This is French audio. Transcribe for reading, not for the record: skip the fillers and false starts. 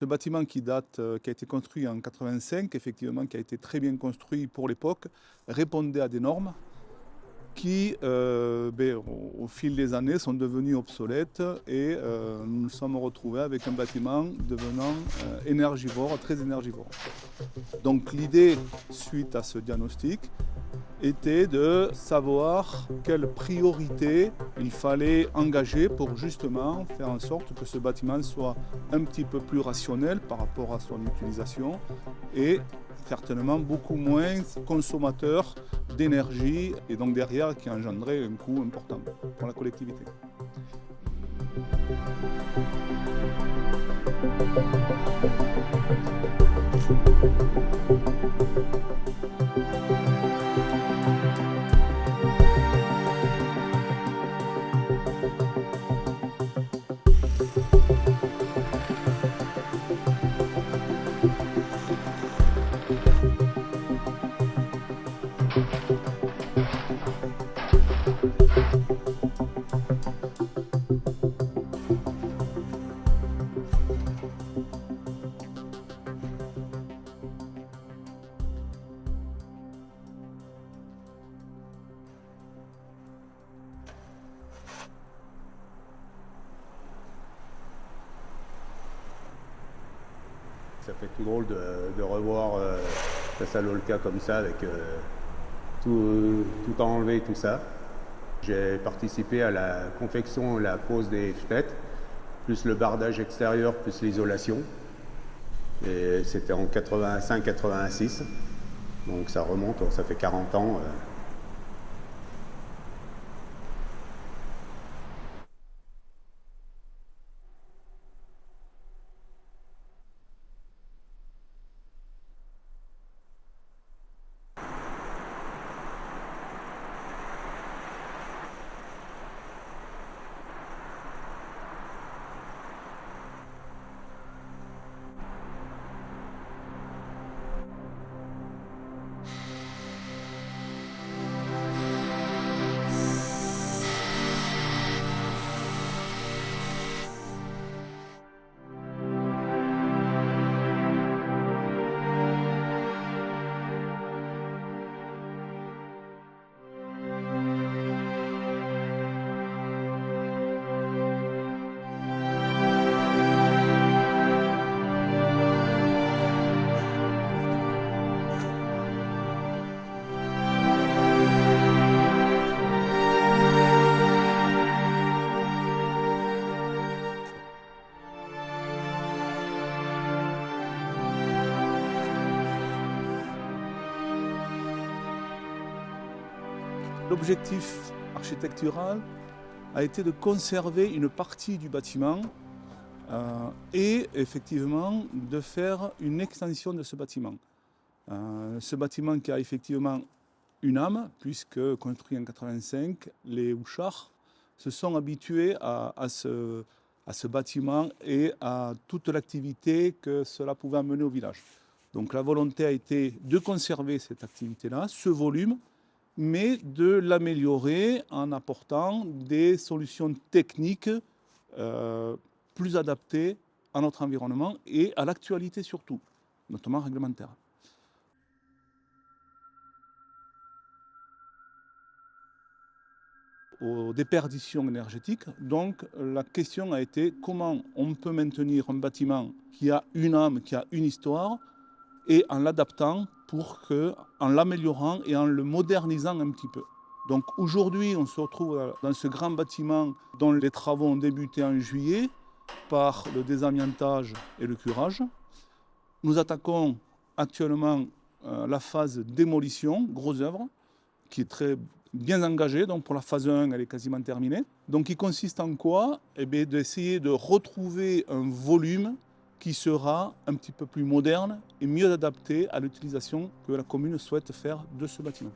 Ce bâtiment qui a été construit en 85, effectivement, qui a été très bien construit pour l'époque, répondait à des normes qui, au fil des années, sont devenues obsolètes et nous nous sommes retrouvés avec un bâtiment devenant énergivore, très énergivore. Donc l'idée, suite à ce diagnostic, était de savoir quelle priorité il fallait engager pour justement faire en sorte que ce bâtiment soit un petit peu plus rationnel par rapport à son utilisation et certainement beaucoup moins consommateur d'énergie et donc derrière qui engendrait un coût important pour la collectivité. Ça fait tout drôle de revoir la salle Olka comme ça, avec tout enlevé, tout ça. J'ai participé à la confection et la pose des fenêtres, plus le bardage extérieur, plus l'isolation. Et c'était en 85-86, donc ça remonte, ça fait 40 ans. L'objectif architectural a été de conserver une partie du bâtiment et effectivement de faire une extension de ce bâtiment. Ce bâtiment qui a effectivement une âme, puisque construit en 85, les Houchards se sont habitués à ce bâtiment et à toute l'activité que cela pouvait amener au village. Donc la volonté a été de conserver cette activité-là, ce volume, mais de l'améliorer en apportant des solutions techniques plus adaptées à notre environnement et à l'actualité surtout, notamment réglementaire. Aux déperditions énergétiques, donc la question a été comment on peut maintenir un bâtiment qui a une âme, qui a une histoire, et en l'adaptant en l'améliorant et en le modernisant un petit peu. Donc aujourd'hui, on se retrouve dans ce grand bâtiment dont les travaux ont débuté en juillet par le désamiantage et le curage. Nous attaquons actuellement la phase démolition, grosse œuvre, qui est très bien engagée. Donc pour la phase 1, elle est quasiment terminée. Donc il consiste en quoi? D'essayer de retrouver un volume qui sera un petit peu plus moderne et mieux adapté à l'utilisation que la commune souhaite faire de ce bâtiment.